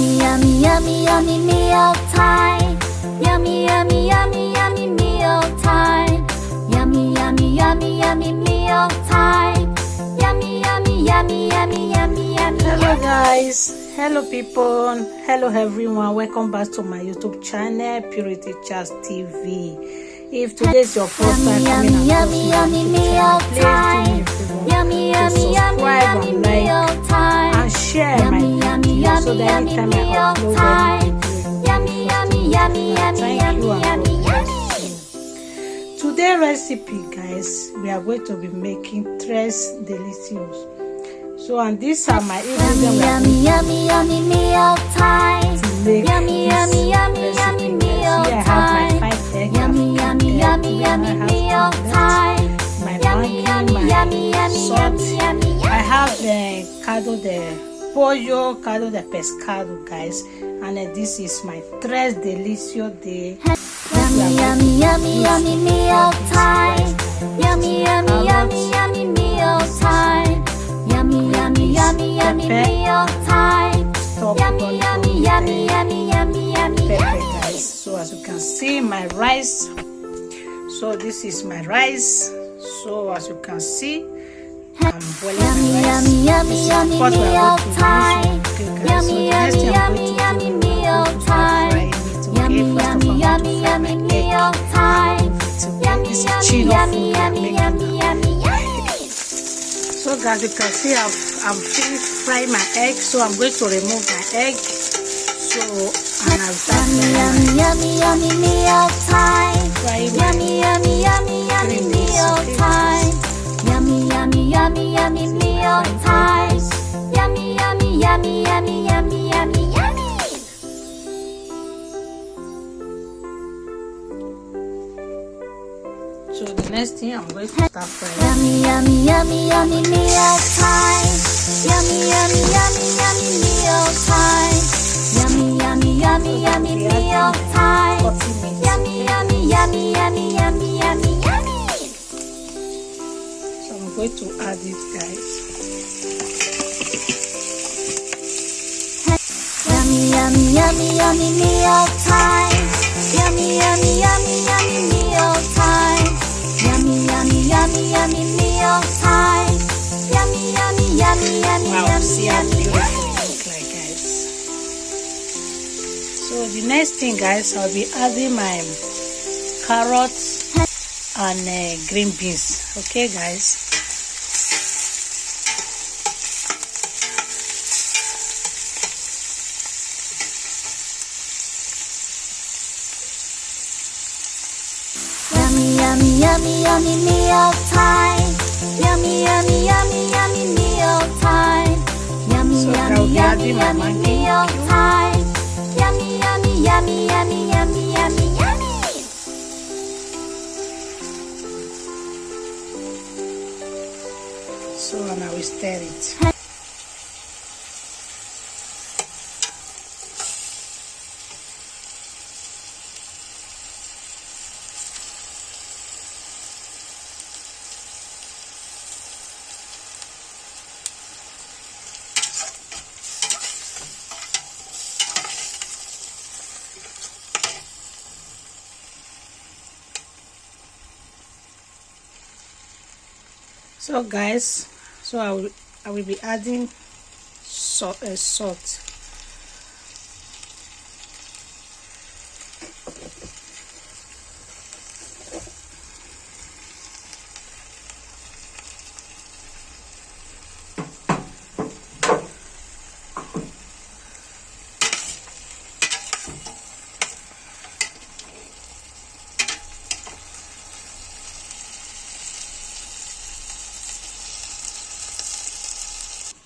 Yummy, yummy, yummy, yummy meal time. Yummy, yummy, yummy, yummy meal time. Yummy, yummy, yummy, yummy meal time. Yummy, yummy, yummy, yummy, yummy, yummy. Hello guys, hello people, hello everyone. Welcome back to my YouTube channel, Purity Chats TV. If today is your first time coming across my YouTube channel, please do me a favor to subscribe and like and share my video so that anytime I upload any video, thank you and God bless you. Today's recipe, guys, we are going to be making tres delicious. So, and these are my ingredients. Yummy, yummy meal time. Yummy, Yummy, yummy, yummy meal here I time. have my 5 eggs. Yummy, yummy, yummy, yummy meal time. My Yummy, maggi, yummy, my yummy, yummy, salt. yummy, yummy, I yummy. have the caldo de pollo, caldo de pescado, guys, and this is my tres delicious de. Yummy, yummy, yummy, yummy meal time. Yummy, yummy, yummy, yummy meal time. Yummy, yummy, yummy, yummy meal time. Yummy, yummy, yummy, yummy, yummy, yummy, Pepper, yummy. guys. So as you can see, my rice. So this is my rice. So as you can see, I'm boiling my rice. Yummy, yummy, yummy What we meal are going to time. do, okay, guys. Yummy, So the next yummy, thing yummy, I'm going to yummy do, meal I'm time. going to fry it, okay? Yummy, First of all, yummy, I'm going to yummy, fry yummy my meal egg. time. This Yummy, is yummy, chino yummy, food I'm yummy, making. yummy, yummy, yummy. So guys, you can see I'm finished frying my egg. So I'm going to remove my egg. So and I'll start Yummy, yummy, yummy meal time. frying my Yummy, yummy, yummy, yummy green beans, meal okay? time. Yummy, yummy, yummy, yummy meal time. Yummy, yummy, yummy, yummy, yummy, yummy, yummy. So the next thing I'm going to start frying. Yummy, yummy, yummy, yummy meal time. Yummy, yummy, yummy, yummy meal time. Yummy, yummy, yummy, yummy meal time. 40 minutes. Yummy, yummy, yummy, yummy, yummy, yummy, yummy. So I'm going to add it, guys. Yummy, yummy, yummy, yummy meal time. Yummy, yummy, yummy, yummy meal time. Yummy, yummy, yummy, yummy meal time. Yummy, yummy, yummy, yummy, Wow, yummy, see how yummy, beautiful yummy. it looks like, guys. So the next thing, guys, I'll be adding my carrots and green beans. Okay, guys. Yummy, yummy, yummy, yummy meal time. Yummy, yummy, yummy, yummy meal time. Yummy, So yummy, I'll be yummy, adding my yummy maggi meal cube. time. Yummy, yummy, yummy, yummy, yummy, yummy, yummy. So and I will stir it. So guys, so I will be adding salt.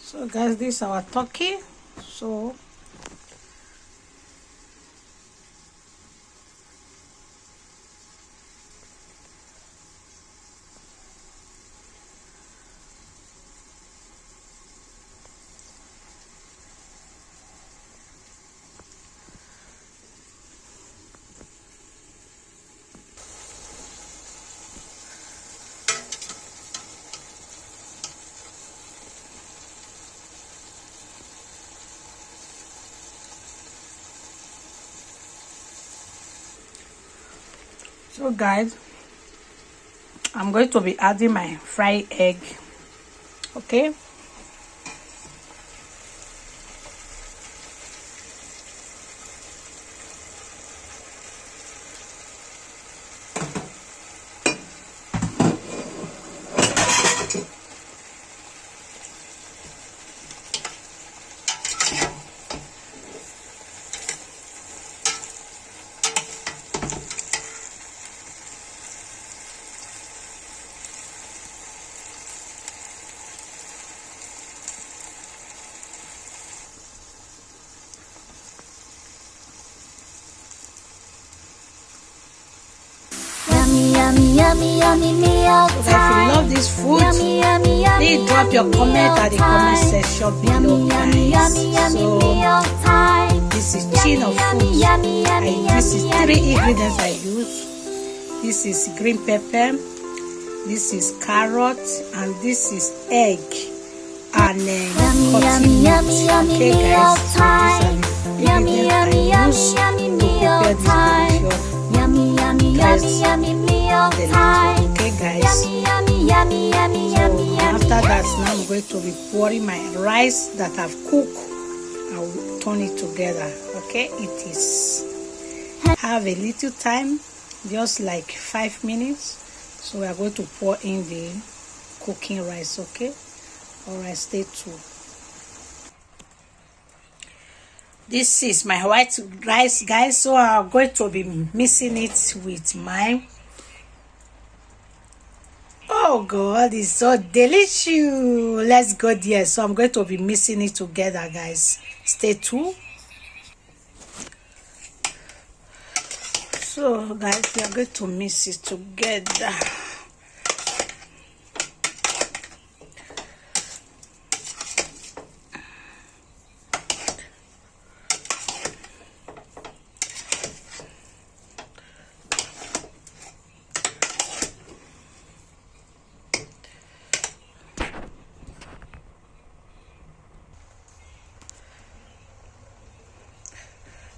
So guys, this is our turkey. So So guys, I'm going to be adding my fried egg. Okay. Yummy, yummy meal So if you time. love this food, Yummy, yummy, yummy, please drop your comment at the comment section below, Yummy, guys. yummy So meal time. this is tin of food. This is 3 ingredients I use. This is green pepper, this is carrot, and this is egg and cotton meat. Okay, guys. So these are the ingredients I use to prepare this delicious. Yummy meal time. Okay, guys. Yummy, So after that, now I'm going to be pouring my rice that I've cooked. I will turn it together. Okay, it is. Have a little time, just like 5 minutes. So we are going to pour in the cooking rice. Okay, all right, stay tuned. This is my white rice, guys. So I'm going to be mixing it with my. Oh God, it's so delicious. Let's go there. So I'm going to be mixing it together, guys. Stay tuned. So guys, we are going to mix it together.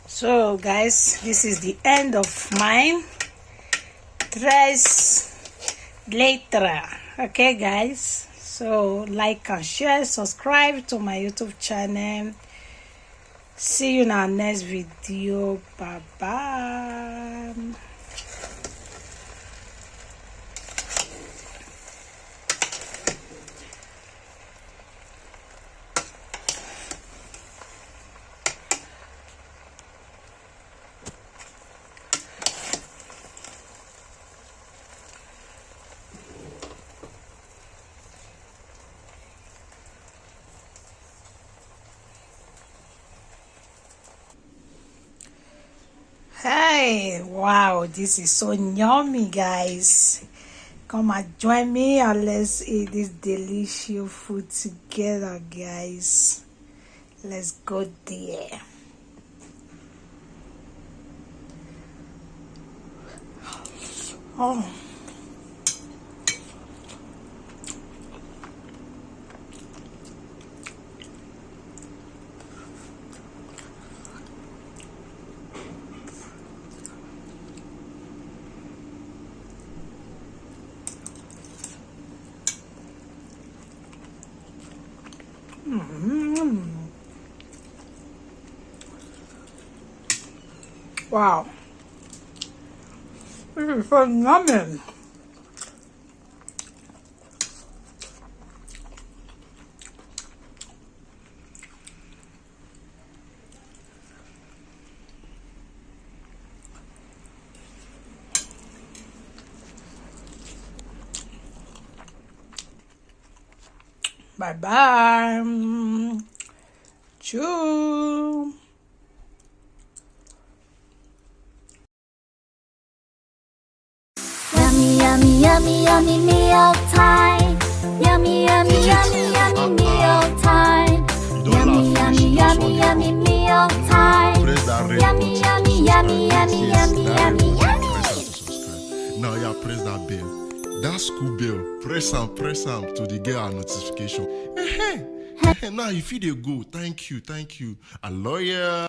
So guys, this is the end of mine. 3 later. Okay guys, so like and share, subscribe to my YouTube channel. See you in our next video. Bye bye. Hey, wow, this is so yummy, guys. Come and join me and let's eat this delicious food together, guys. Let's go there. Oh. Wow, this is so yummy. Bye bye. Choo. Yummy meal time. Yummy meal time. Yummy meal time. Press that red Yummy button. Now yeah, press that bell. That school bell. Press am to the get our notification. Now if you dey go, thank you. A lawyer.